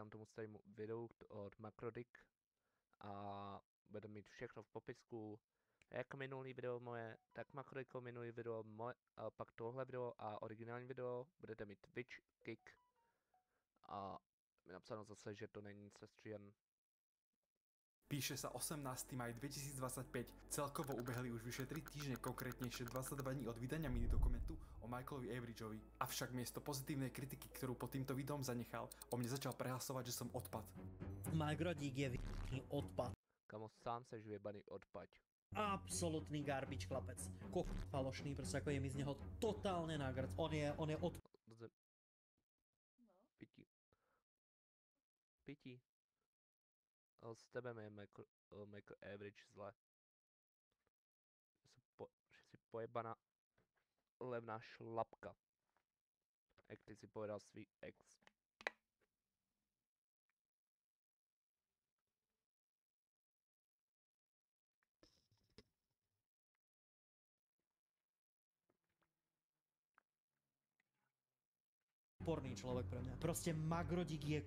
tam tomu starému videu od Macrodick a bude mít všechno v popisku, jak minulý video moje, tak Macrodicko minulý video moje, a pak tohle video a originální video, budete mít Twitch, Kick a je napsáno zase, že to není sestříhan. Píše sa 18. maj 2025, celkovo ubehli už vyše 3 týždne, konkrétnejšie 22 dní od vydania mini-dokumentu o Michaelovi Averidgeovi. Avšak miesto pozitívnej kritiky, ktorú pod týmto videom zanechal, o mne začal prehlasovať, že som odpad. Mike je vyjebaný odpad. Kamo, sám seš vyjebaný odpad. Absolutný garbage chlapec. Falošný, proste ako je mi z neho totálne nagrc. On je od... Pití. Pití. Z tebe je Michael Average zle. Že si pojebaná levná šlapka. Jak ty si povedal svý ex. Porný človek pre mňa. Proste Magrodík je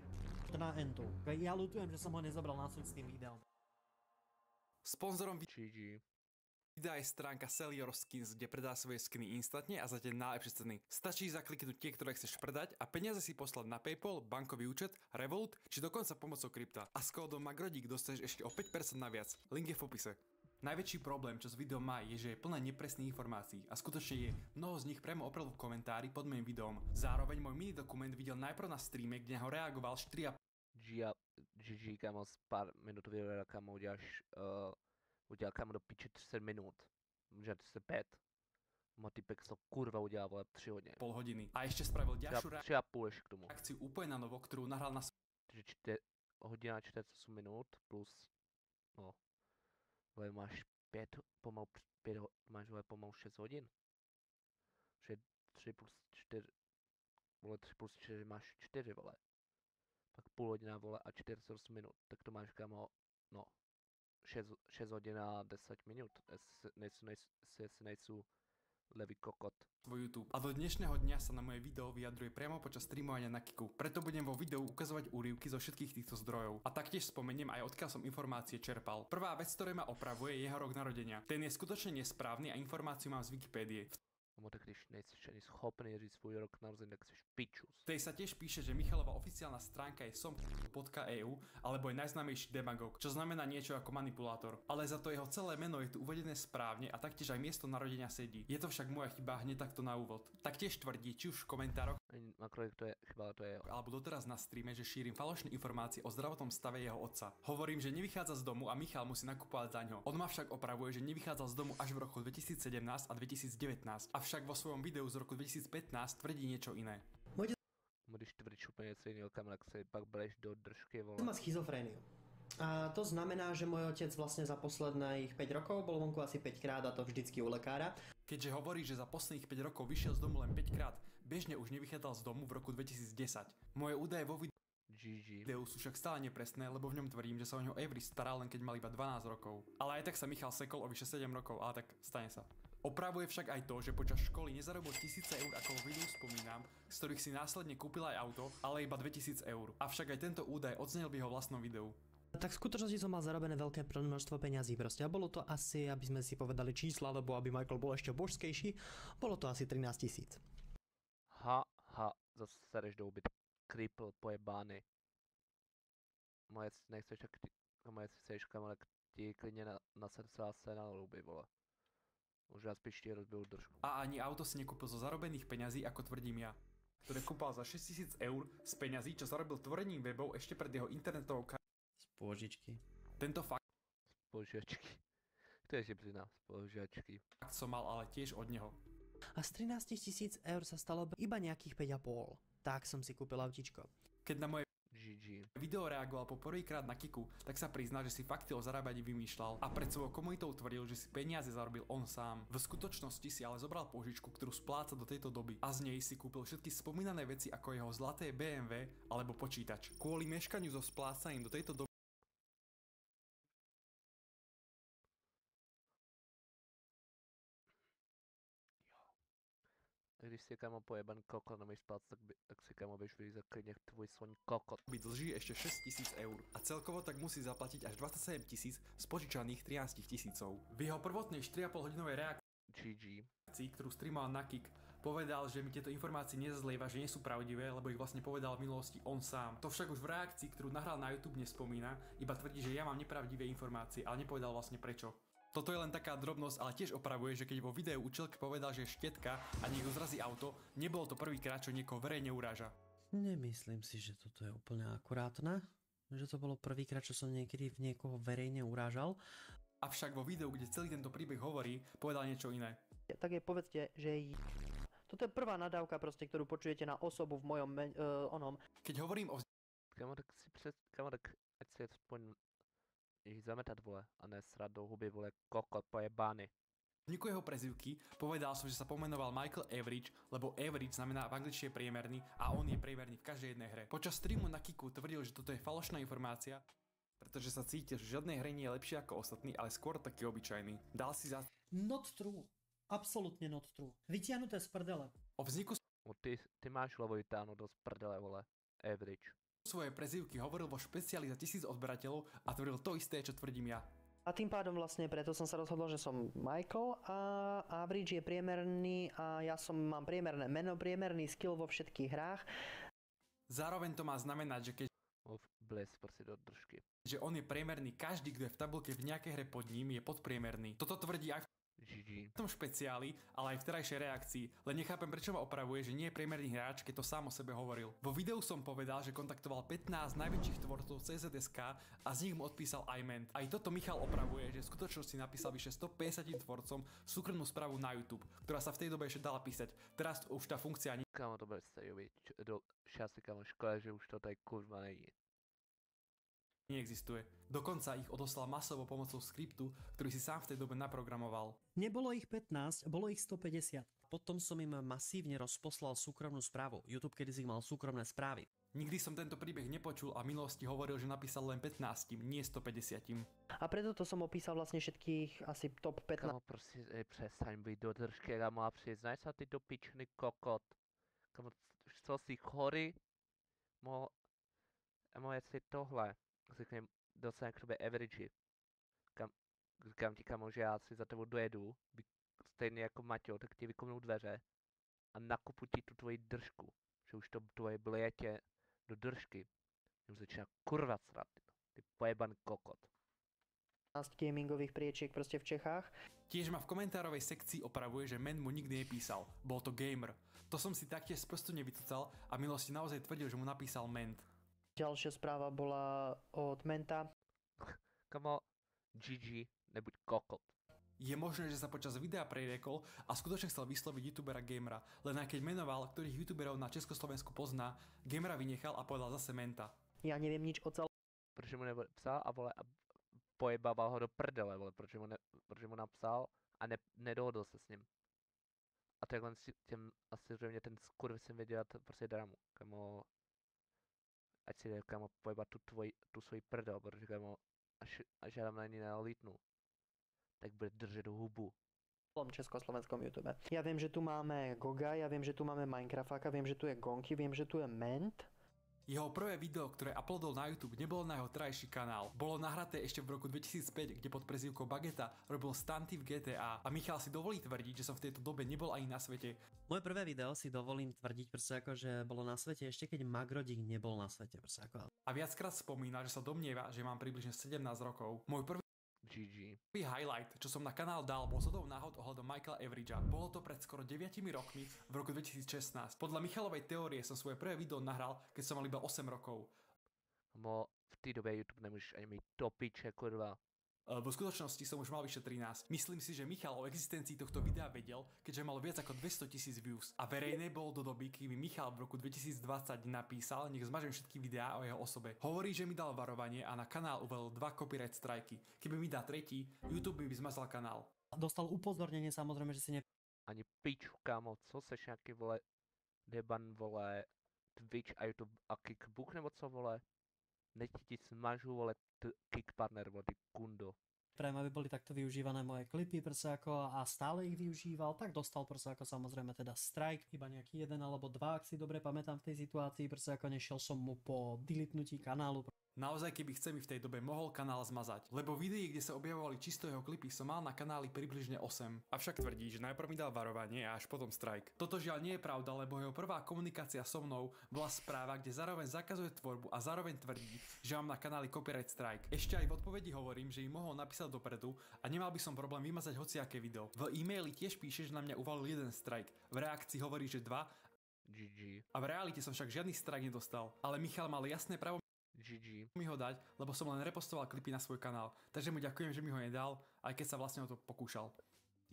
na entu. Ja ľutujem, že som ho nezabral na súd s tým videom. Sponzorom GG. videa je stránka Sell Your Skins, kde predá svoje skiny instantne a za tie najlepšie ceny. Stačí zakliknúť tie, ktoré chceš predať a peniaze si poslať na PayPal, bankový účet, Revolut či dokonca pomocou krypta. A s kódom Magrodík dostaneš ešte o 5% naviac. Link je v popise. Najväčší problém, čo s videom má, je, že je plné nepresných informácií a skutočne je mnoho z nich priamo opravdu v komentári pod mojím videom. Zároveň môj mini dokument videl najprv na streame, kde ho reagoval 4,5 GG, kamo, z pár minut video, kamo, udělal kamo do piče 30 minut. Že 5. Má typek to kurva udělal, vole, 3 hodiny. pol hodiny. A ešte spravil ďalšiu 3,5 ještě k tomu. reakciu úplne na novo, ktorú nahral na Takže hodina 48 minut plus, no, vole, máš 5, máš vole, pomalu 6 hodin. Že 3 plus 4, vole, 3 plus 4 máš 4, vole. Pak půl hodina, vole, a 48 minut, tak to máš, kamo, no, 6 hodin a 10 minut, jestli nejsou levý kokot. svoj YouTube. A do dnešného dňa sa na moje video vyjadruje priamo počas streamovania na Kiku. Preto budem vo videu ukazovať úryvky zo všetkých týchto zdrojov. A taktiež spomeniem aj odkiaľ som informácie čerpal. Prvá vec, ktorá ma opravuje, je jeho rok narodenia. Ten je skutočne nesprávny a informáciu mám z Wikipédie. No tak když nejsi ani schopný říct svůj rok narození, tak jsi pičus. V tej sa tiež píše, že Michalova oficiálna stránka je som.eu alebo je najznámejší demagog, čo znamená niečo ako manipulátor. Ale za to jeho celé meno je tu uvedené správne a taktiež aj miesto narodenia sedí. Je to však moja chyba hneď takto na úvod. Taktiež tvrdí, či už v komentároch Makrolik to je chyba, to je jeho. alebo doteraz na streame, že šírim falošné informácie o zdravotnom stave jeho otca. Hovorím, že nevychádza z domu a Michal musí nakupovať za ňo. On ma však opravuje, že nevychádzal z domu až v roku 2017 a 2019. Avšak vo svojom videu z roku 2015 tvrdí niečo iné. Když tvrdíš úplně něco jiného, kam, tak se pak bereš do držky, vole. Má schizofréniu. A to znamená, že môj otec vlastne za posledných 5 rokov bol vonku asi 5 krát a to vždycky u lekára. Keďže hovorí, že za posledných 5 rokov vyšiel z domu len 5 krát, bežne už nevychádzal z domu v roku 2010. Moje údaje vo videu sú však stále nepresné, lebo v ňom tvrdím, že sa o ňo Avery staral len keď mal iba 12 rokov. Ale aj tak sa Michal sekol o vyše 7 rokov, ale tak stane sa. Opravuje však aj to, že počas školy nezarobil 1000 eur, ako vo videu spomínam, z ktorých si následne kúpil aj auto, ale iba 2000 eur. Avšak aj tento údaj odznel v jeho vlastnom videu. Tak v skutočnosti som mal zarobené veľké množstvo peňazí proste. A bolo to asi, aby sme si povedali čísla, lebo aby Michael bol ešte božskejší, bolo to asi 13 000. Zase sereš do ubyt. Kripl, pojebány. Moje nechceš, tak moje si chceš, kamo, tak ti klidně na srdce a se na louby, vole. Už já spíš ti rozbil držku. A ani auto si nekúpil zo zarobených peňazí, ako tvrdím ja, ktoré kúpal za 6000 eur z peňazí, čo zarobil tvorením webov ešte pred jeho internetovou Z pôžičky. Tento fakt Spožiačky. Kto ešte prizná? Spožiačky. som mal ale tiež od neho. A z 13 000 eur sa stalo iba nejakých 5,5. Tak som si kúpil autíčko. Keď na moje GG. video reagoval po prvýkrát na Kiku, tak sa prizná, že si fakty o zarábaní vymýšľal a pred svojou komunitou tvrdil, že si peniaze zarobil on sám. V skutočnosti si ale zobral požičku, ktorú spláca do tejto doby a z nej si kúpil všetky spomínané veci ako jeho zlaté BMW alebo počítač. Kvôli meškaniu so splácaním do tejto doby když si kamo pojeban kokot na spát, tak si kamo budeš vylízat klidně tvůj svůj kokot. By dlží ešte 6 000 eur a celkovo tak musí zaplatiť až 27 000 z požičaných 13 000. V jeho prvotnej 4,5 hodinovej GG. reakcii, ktorú streamoval na Kik, povedal, že mi tieto informácie nezazlieva, že nie sú pravdivé, lebo ich vlastne povedal v minulosti on sám. To však už v reakcii, ktorú nahral na YouTube, nespomína, iba tvrdí, že ja mám nepravdivé informácie, ale nepovedal vlastne prečo. Toto je len taká drobnosť, ale tiež opravuje, že keď vo videu učilke povedal, že je štietka a niekto zrazí auto, nebolo to prvýkrát, čo niekoho verejne uráža. Nemyslím si, že toto je úplne akurátne. Že to bolo prvýkrát, čo som niekedy v niekoho verejne urážal. Avšak vo videu, kde celý tento príbeh hovorí, povedal niečo iné. Tak je povedzte, že toto je prvá nadávka proste, ktorú počujete na osobu v mojom onom. Keď hovorím o Kamo, tak ať si aspoň ich zametat, vole, a ne srát do huby, vole, kokot pojebány. vzniku jeho prezývky povedal som, že sa pomenoval Michael Average, lebo average znamená v angličtine priemerný a on je priemerný v každej jednej hre. Počas streamu na Kiku tvrdil, že toto je falošná informácia, pretože sa cítil, že v žiadnej hre nie je lepšie ako ostatní, ale skôr taký obyčajný. Dal si za Not true. Absolutne not true. Vytiahnuté z prdele. o vzniku No ty máš hlavu vytáhnuť do prdele, vole, average. svojej prezývky hovoril vo špeciáli za 1000 odberateľov a tvrdil to isté, čo tvrdím ja. A tým pádom vlastne preto som sa rozhodol, že som Michael a average je priemerný a ja mám priemerné meno, priemerný skill vo všetkých hrách. Zároveň to má znamenať, že Bles proste do držky. že on je priemerný, každý, kto je v tabulke v nejakej hre pod ním, je podpriemerný. Toto tvrdí aj GG. v tom špeciáli, ale aj v terajšej reakcii, len nechápem, prečo ma opravuje, že nie je priemerný hráč, keď to sám o sebe hovoril. Vo videu som povedal, že kontaktoval 15 najväčších tvorcov CZSK a z nich mu odpísal aj ment. Aj toto Michal opravuje, že v skutočnosti napísal vyše 150 tvorcom súkromnú správu na YouTube, ktorá sa v tej dobe ešte dala písať. Teraz už tá funkcia Kamo, to bude stajoviť. Šťastný, kamo, škoda, že už to tady kurva není. neexistuje. Dokonca ich odoslal masovo pomocou skriptu, ktorý si sám v tej dobe naprogramoval. Nebolo ich 15, bolo ich 150. Potom som im masívne rozposlal súkromnú správu. YouTube kedysi mal súkromné správy. Nikdy som tento príbeh nepočul a v minulosti hovoril, že napísal len 15, nie 150. A preto to som opísal vlastne všetkých asi top 15. Kamo, prostě přestaň být do držky, kamo, a přiznaj se ty do pičny kokot. Kamo, co jsi chory? Jestli tohle, řeknem, dostane k tobě average. Říkám ti, kamo, že já si za tebou dojedu, stejně jako Maťo, tak ti vykomnu dveře a nakupu ti tu tvoji držku. Že už to tvoje blijetě do držky. Už začíná kurva srat, ty pojeban kokot. gamingových priečiek proste v Čechách. Tiež ma v komentárovej sekcii opravuje, že men mu nikdy nepísal. Bol to gamer. To som si taktiež sprosto nevycucal a v minulosti naozaj tvrdil, že mu napísal ment. Ďalšia správa bola od Menta. Kamo, GG, nebuď kokot. Je možné, že sa počas videa preriekol a skutočne chcel vysloviť youtubera gamera, len aj keď menoval, ktorých youtuberov na Československu pozná, gamera vynechal a povedal zase menta. Ja neviem nič o celom. Protože mu nepsal a vole, a pojebával ho do prdele, vole, protože mu napsal a nedohodl se s ním. A takhle si těm asi zřejmě ten skurv jsem věděl prostě dramu, kamo, ať si jde, kamo, pojebat tu svoji prdel, protože kamo, až já tam na ní nalítnu, tak bude držet hubu. Československom YouTube. Ja viem, že tu máme Goga, ja viem, že tu máme Minecraftáka, viem, že tu je Gonky, viem, že tu je Ment. Jeho prvé video, ktoré uploadol na YouTube, nebolo na jeho trajší kanál. Bolo nahraté ešte v roku 2005, kde pod prezývkou Bageta robil stunty v GTA a Michal si dovolí tvrdiť, že som v tejto dobe nebol ani na svete. Moje prvé video si dovolím tvrdiť, proste ako, že bolo na svete ešte keď Magrodík nebol na svete. Proste ako. A viackrát spomína, že sa domnieva, že mám približne 17 rokov. Môj prvý GG. highlight, čo som na kanál dal, bol zhodou náhod ohľadom Michaela Averagea. Bolo to pred skoro 9 rokmi v roku 2016. Podľa Michalovej teórie som svoje prvé video nahral, keď som mal iba 8 rokov. Kamo, v té době YouTube nemůžeš ani mít topiče, kurva. V skutočnosti som už mal vyše 13. Myslím si, že Michal o existencii tohto videa vedel, keďže mal viac ako 200 000 views. A verejné bolo do doby, kedy mi Michal v roku 2020 napísal, nech zmažem všetky videá o jeho osobe. Hovorí, že mi dal varovanie a na kanál uvelil 2 copyright strajky. Keby mi dá tretí, YouTube by zmazal kanál. Dostal upozornenie samozrejme, že si Ani piču, kámo, co seš nějaký, vole, deban, vole, Twitch a YouTube a Kickbook nebo co, vole? Nech ti smažu, vole, Kick partner, vole, ty kundo. Prajem, aby boli takto využívané moje klipy proste ako a stále ich využíval, tak dostal proste ako samozrejme teda strike, iba nejaký jeden alebo dva, ak si dobre pamätám v tej situácii, proste ako nešiel som mu po deletnutí kanálu. Naozaj, keby chce mi v tej dobe mohol kanál zmazať, lebo videí, kde sa objavovali čisto jeho klipy, som mal na kanáli približne 8. Avšak tvrdí, že najprv mi dal varovanie a až potom strike. Toto žiaľ nie je pravda, lebo jeho prvá komunikácia so mnou bola správa, kde zároveň zakazuje tvorbu a zároveň tvrdí, že mám na kanáli copyright strike. Ešte aj v odpovedi hovorím, že im mohol napísať dopredu a nemal by som problém vymazať hociaké video. V e-maili tiež píše, že na mňa uvalil jeden strike. V reakcii hovorí, že 2. GG. A v realite som však žiadny strike nedostal. Ale Michal mal jasné právo GG. mi ho dať, lebo som len repostoval klipy na svoj kanál. Takže mu ďakujem, že mi ho nedal, aj keď sa vlastne o to pokúšal.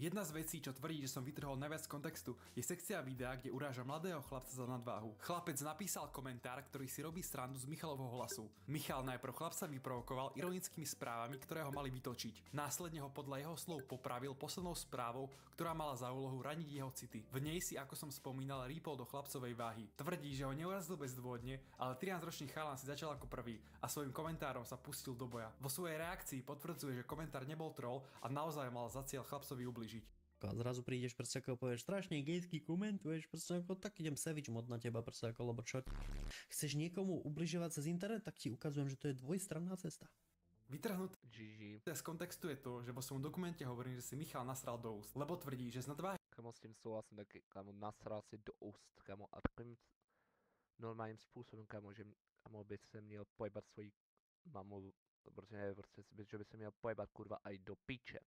Jedna z vecí, čo tvrdí, že som vytrhol najviac z kontextu, je sekcia videa, kde uráža mladého chlapca za nadváhu. Chlapec napísal komentár, ktorý si robí srandu z Michalovho hlasu. Michal najprv chlapca vyprovokoval ironickými správami, ktoré ho mali vytočiť. Následne ho podľa jeho slov popravil poslednou správou, ktorá mala za úlohu raniť jeho city. V nej si, ako som spomínal, rýpol do chlapcovej váhy. Tvrdí, že ho neurazil bezdôvodne, ale 13-ročný chalan si začal ako prvý a svojim komentárom sa pustil do boja. Vo svojej reakcii potvrdzuje, že komentár nebol troll a naozaj mal za cieľ chlapcovi ubližiť. A zrazu prídeš proste ako povieš strašne gejský komentuješ, proste ako tak idem sevič mod na teba proste ako, lebo čo chceš niekomu ubližovať cez internet, tak ti ukazujem, že to je dvojstranná cesta. Vytrhnuté GG. z kontextu je to, že vo svojom dokumente hovorím, že si Michal nasral do úst, lebo tvrdí, že z nadváhy Kamo, s tím souhlasím taky, kamo, nasral si do úst, kamo, a takovým normálním způsobem, kamo, že kamo by se měl pojebat svoji mamu, protože ne, prostě, že by se měl pojebat kurva aj do piče.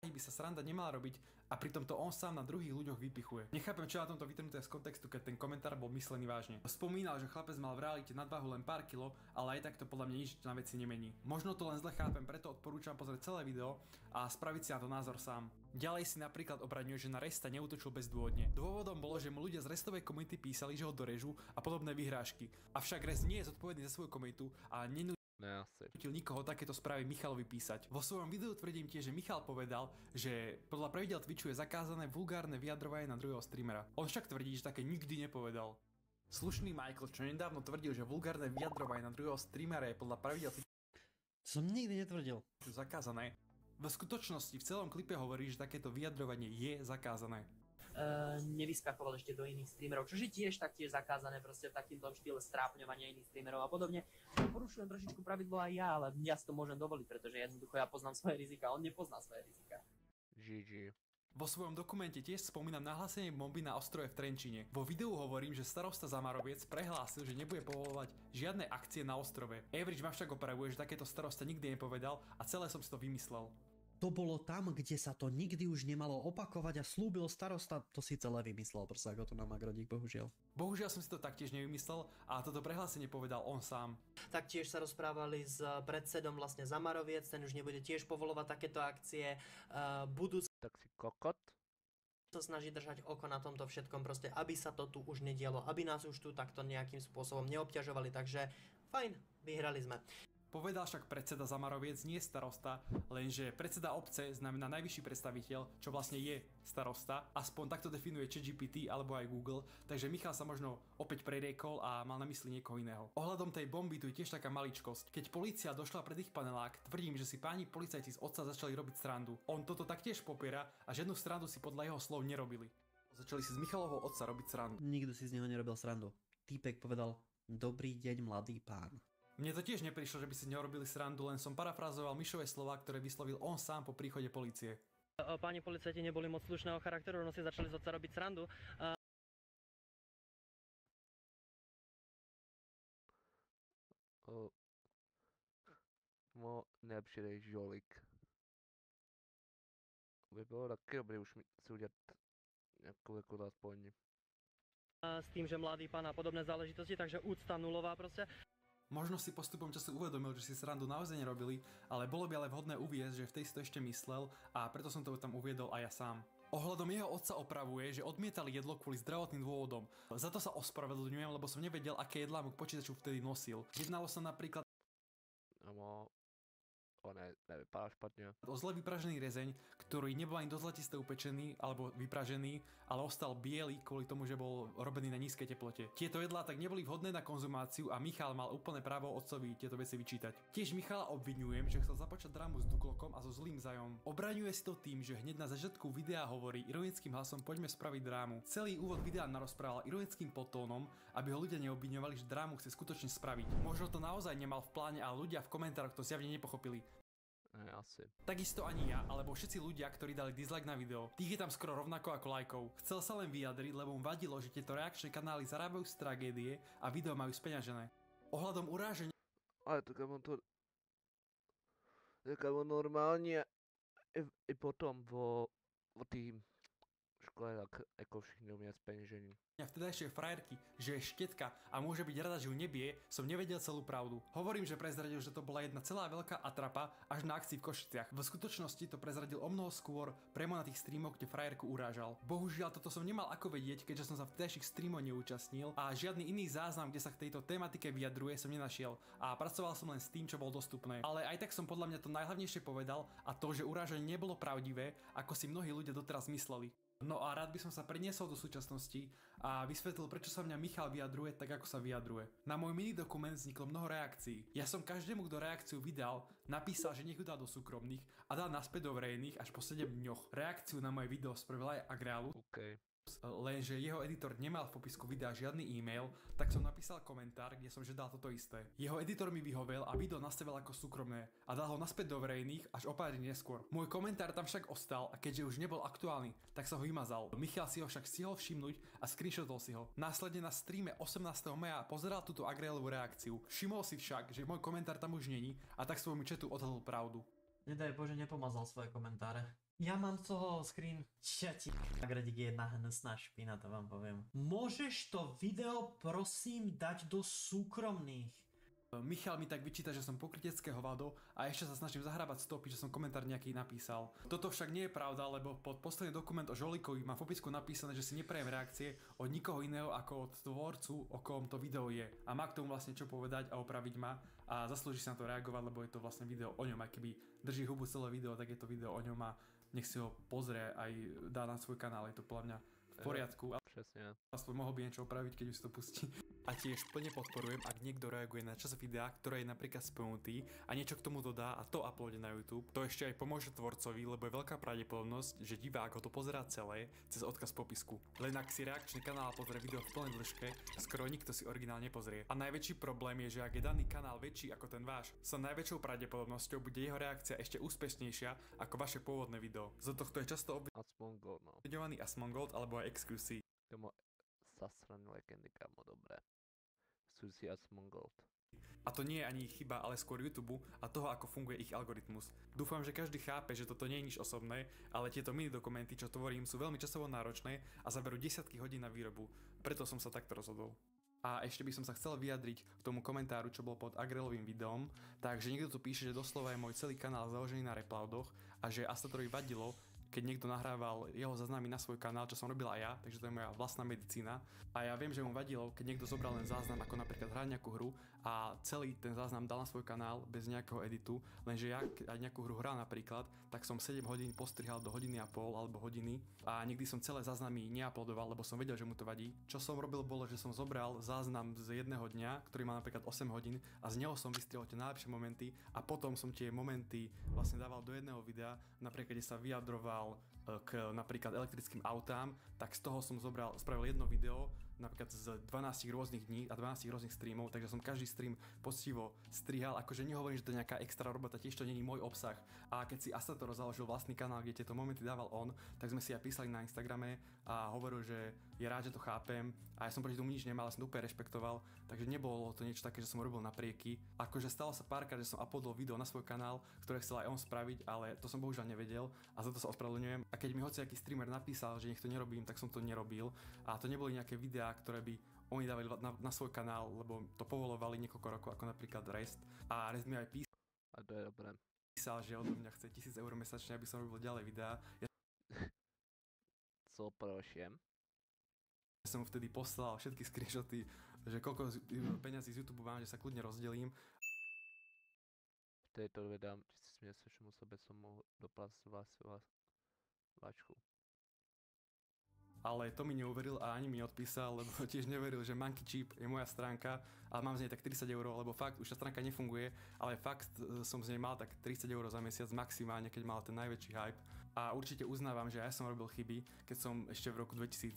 by sa sranda nemala robiť a pritom to on sám na druhých ľuďoch vypichuje. Nechápem, čo na tomto vytrhnuté z kontextu, keď ten komentár bol myslený vážne. Spomínal, že chlapec mal v realite nadváhu len pár kilo, ale aj tak to podľa mňa nič na veci nemení. Možno to len zle chápem, preto odporúčam pozrieť celé video a spraviť si na to názor sám. Ďalej si napríklad obraňuje, že na Resta neútočil bezdôvodne. Dôvodom bolo, že mu ľudia z Restovej komunity písali, že ho dorežú a podobné vyhrážky. Avšak Rest nie je zodpovedný za svoju komunitu a Ne, asi. nikoho takéto správy Michalovi písať. Vo svojom videu tvrdím tiež, že Michal povedal, že podľa pravidel Twitchu je zakázané vulgárne vyjadrovanie na druhého streamera. On však tvrdí, že také nikdy nepovedal. Slušný Michael, čo nedávno tvrdil, že vulgárne vyjadrovanie na druhého streamera je podľa pravidel To som nikdy netvrdil. Twitchu zakázané. V skutočnosti v celom klipe hovorí, že takéto vyjadrovanie je zakázané. Nevyskakoval ešte do iných streamerov, čo je taktiež zakázané proste v takýmto štýle strápňovania iných streamerov a podobne. Porušujem trošičku pravidlo aj ja, ale ja si to môžem dovoliť, pretože jednoducho ja poznám svoje rizika, on nepozná svoje rizika. GG. Vo svojom dokumente tiež spomínam nahlásenie bomby na ostrove v Trenčine. Vo videu hovorím, že starosta Zamaroviec prehlásil, že nebude povoľovať žiadne akcie na ostrove. Average ma však opravuje, že takéto starosta nikdy nepovedal a celé som si to vymyslel. To bolo tam, kde sa to nikdy už nemalo opakovať a slúbil starosta, to si celé vymyslel, proste ako to na Magrodík, bohužiaľ. Bohužiaľ som si to taktiež nevymyslel a toto prehlásenie povedal on sám. Taktiež sa rozprávali s predsedom vlastne Zamaroviec, ten už nebude tiež povolovať takéto akcie, budú Tak si kokot. sa snažiť držať oko na tomto všetkom proste, aby sa to tu už nedialo, aby nás už tu takto nejakým spôsobom neobťažovali, takže fajn, vyhrali sme. Povedal však predseda Zamaroviec, nie starosta, lenže predseda obce znamená najvyšší predstaviteľ, čo vlastne je starosta, aspoň takto definuje ChatGPT alebo aj Google, takže Michal sa možno opäť preriekol a mal na mysli niekoho iného. Ohľadom tej bomby tu je tiež taká maličkosť. Keď polícia došla pred ich panelák, tvrdím, že si páni policajti z otca začali robiť srandu. On toto taktiež popiera a žiadnu srandu si podľa jeho slov nerobili. Začali si z Michalovho otca robiť srandu. Nikto si z neho nerobil srandu. Týpek povedal, dobrý deň, mladý pán. Mne to tiež neprišlo, že by si nerobili srandu, len som parafrazoval Mišové slova, ktoré vyslovil on sám po príchode polície. Páni policajti neboli moc slušného charakteru, no si začali z otca robiť srandu. Nepřidej žolik. By bylo taky dobré už si udělat nějakou jako aspoň. S tým, že mladý pán a podobné záležitosti, takže úcta nulová proste. Možno si postupom času uvedomil, že si srandu naozaj nerobili, ale bolo by ale vhodné uviesť, že v tej si to ešte myslel a preto som to tam uviedol aj ja sám. Ohľadom jeho otca opravuje, že odmietali jedlo kvôli zdravotným dôvodom. Za to sa ospravedlňujem, lebo som nevedel, aké jedlá mu k počítaču vtedy nosil. Jednalo sa napríklad nevypadá špatne. O zle vypražený rezeň, ktorý nebol ani dosť zlatiste upečený alebo vypražený, ale ostal biely kvôli tomu, že bol robený na nízkej teplote. Tieto jedlá tak neboli vhodné na konzumáciu a Michal mal úplné právo otcovi tieto veci vyčítať. Tiež Michala obviňujem, že chcel započať drámu s Duklokom a so zlým Zajom. Obraňuje si to tým, že hneď na začiatku videa hovorí ironickým hlasom poďme spraviť drámu. Celý úvod videa narozprával ironickým podtónom, aby ho ľudia neobviňovali, že drámu chce skutočne spraviť. Možno to naozaj nemal v pláne, ale ľudia v komentároch to zjavne nepochopili. Asi. Takisto ani ja, alebo všetci ľudia, ktorí dali dislike na video. Tých je tam skoro rovnako ako lajkov. Chcel sa len vyjadriť, lebo mu vadilo, že tieto reakčné kanály zarábajú z tragédie a video majú speňažené. Ohľadom uráženia Ale to kam on to... Tak on normálne i potom vo tým škole tak ako všichni umia speňžení. vtedajšej frajerky, že je štetka a môže byť rada, že ju nebije, som nevedel celú pravdu. Hovorím, že prezradil, že to bola jedna celá veľká atrapa až na akcii v Košiciach. V skutočnosti to prezradil omnoho skôr priamo na tých streamoch, kde frajerku urážal. Bohužiaľ, toto som nemal ako vedieť, keďže som sa vtedajších streamoch neúčastnil a žiadny iný záznam, kde sa k tejto tematike vyjadruje, som nenašiel a pracoval som len s tým, čo bol dostupné. Ale aj tak som podľa mňa to najhlavnejšie povedal a to, že urážanie nebolo pravdivé, ako si mnohí ľudia doteraz mysleli. No a rád by som sa preniesol do súčasnosti a vysvetlil, prečo sa mňa Michal vyjadruje tak, ako sa vyjadruje. Na môj mini dokument vzniklo mnoho reakcií. Ja som každému, kto reakciu vydal, napísal, že nech ju dá do súkromných a dal naspäť do verejných až po 7 dňoch. Reakciu na moje video spravil aj Agrealu. Lenže jeho editor nemal v popisku videa žiadny e-mail, tak som napísal komentár, kde som žiadal toto isté. Jeho editor mi vyhovel a video nastavil ako súkromné a dal ho naspäť do verejných až o pár dní neskôr. Môj komentár tam však ostal a keďže už nebol aktuálny, tak sa ho vymazal. Michal si ho však stihol všimnúť a screenshotol si ho. Následne na streame 18. maja pozeral túto Agrealovú reakciu. Všimol si však, že môj komentár tam už není a tak svojmu chatu odhalil pravdu. Nedaj Bože, nepomazal svoje komentáre. Ja mám z toho screen. Agredik je jedna hnusná špina, to vám poviem. Môžeš to video prosím dať do súkromných? Michal mi tak vyčíta, že som pokrytecké hovado a ešte sa snažím zahrábať stopy, že som komentár nejaký napísal. Toto však nie je pravda, lebo pod posledný dokument o Žolikovi má v popisku napísané, že si neprajem reakcie od nikoho iného ako od tvorcu, o kom to video je. A má k tomu vlastne čo povedať a opraviť ma a zaslúži sa na to reagovať, lebo je to vlastne video o ňom. Aj keby drží hubu celé video, tak je to video o ňom a nech si ho pozrie aj dá na svoj kanál, je to podľa mňa v poriadku. Presne. Aspoň mohol by niečo opraviť, keď už si to pustí. A tiež plne podporujem, ak niekto reaguje na čas videa, ktoré je napríklad spomenutý a niečo k tomu dodá a to uploadí na YouTube. To ešte aj pomôže tvorcovi, lebo je veľká pravdepodobnosť, že divák ho to pozerá celé cez odkaz v popisku. Len ak si reakčný kanál pozrie video v plnej dĺžke, skoro nikto si originál nepozrie. A najväčší problém je, že ak je daný kanál väčší ako ten váš, sa najväčšou pravdepodobnosťou bude jeho reakcia ešte úspešnejšia ako vaše pôvodné video. Za tohto je často obviňovaný Asmongold alebo aj XQC. Kamo, zasrané legendy, kamo, dobré. Suzy Asmongold. A to nie je ani ich chyba, ale skôr YouTube a toho, ako funguje ich algoritmus. Dúfam, že každý chápe, že toto nie je nič osobné, ale tieto mini dokumenty, čo tvorím, sú veľmi časovo náročné a zaberú desiatky hodín na výrobu. Preto som sa takto rozhodol. A ešte by som sa chcel vyjadriť k tomu komentáru, čo bol pod Agrelovým videom. Takže niekto tu píše, že doslova je môj celý kanál založený na replaudoch a že Astatorovi vadilo, keď niekto nahrával jeho záznamy na svoj kanál, čo som robil aj ja, takže to je moja vlastná medicína. A ja viem, že mu vadilo, keď niekto zobral len záznam, ako napríklad hrať nejakú hru a celý ten záznam dal na svoj kanál bez nejakého editu, lenže ja, keď aj nejakú hru hral napríklad, tak som 7 hodín postrihal do hodiny a pol alebo hodiny a nikdy som celé záznamy neuploadoval, lebo som vedel, že mu to vadí. Čo som robil bolo, že som zobral záznam z jedného dňa, ktorý má napríklad 8 hodín a z neho som vystrihol tie najlepšie momenty a potom som tie momenty vlastne dával do jedného videa, napríklad kde sa vyjadroval k napríklad elektrickým autám, tak z toho som spravil jedno video, napríklad z 12 rôznych dní a 12 rôznych streamov, takže som každý stream poctivo strihal, akože nehovorím, že to je nejaká extra robota, tiež to není môj obsah. A keď si Astator založil vlastný kanál, kde tieto momenty dával on, tak sme si aj písali na Instagrame a hovoril, že je rád, že to chápem a ja som proti tomu nič nemal, som to úplne rešpektoval, takže nebolo to niečo také, že som robil na prieky. Akože stalo sa párkrát, že som uploadol video na svoj kanál, ktoré chcel aj on spraviť, ale to som bohužiaľ nevedel a za to sa ospravedlňujem. A keď mi hociaký streamer napísal, že nech to nerobím, tak som to nerobil a to neboli nejaké videá, ktoré by oni dávali na svoj kanál, lebo to povolovali niekoľko rokov, ako napríklad Rest. A Rest mi aj A to je dobré. písal, že odo mňa chce 1000 eur mesačne, aby som robil ďalej videá. Co prosím? Ja som mu vtedy poslal všetky screenshoty, že koľko peňazí z YouTube mám, že sa kľudne rozdelím. této době dám 1000 měsíčnímu sobě som mohl doplácet váčku. Ale to mi neuveril a ani mi neodpísal, lebo tiež neveril, že Monkey Cheap je moja stránka a mám z nej tak 30 €, lebo fakt už tá stránka nefunguje, ale fakt som z nej mal tak 30 € za mesiac maximálne, keď mal ten najväčší hype. A určite uznávam, že ja som robil chyby, keď som ešte v roku 2017,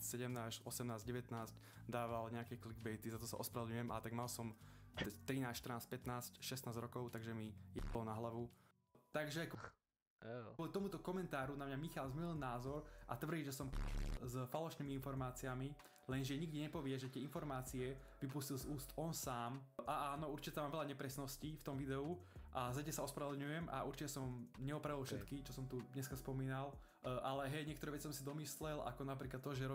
18, 19 dával nejaké clickbaity, za to sa ospravedlňujem, a tak mal som 13, 14, 15, 16 rokov, takže mi jeblo na hlavu. Takže kvôli tomuto komentáru na mňa Michal zmenil názor a tvrdí, že som s falošnými informáciami, lenže nikdy nepovie, že tie informácie vypustil z úst on sám. A áno, určite tam mám veľa nepresností v tom videu a za sa ospravedlňujem a určite som neopravil všetky, čo som tu dneska spomínal, ale hej, niektoré veci som si domyslel, ako napríklad to, že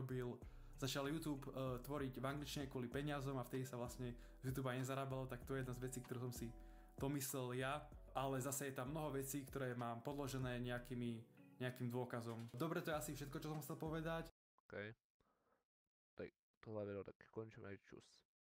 začal YouTube tvoriť v angličtine kvôli peniazom a vtedy sa vlastne z YouTube aj nezarábalo, tak to je jedna z vecí, ktorú som si domyslel ja. Ale zase je tam mnoho vecí, ktoré mám podložené nejakým dôkazom. Dobre, to je asi všetko, čo som chcel povedať. OK. Tak tohle video tak končíme, čus.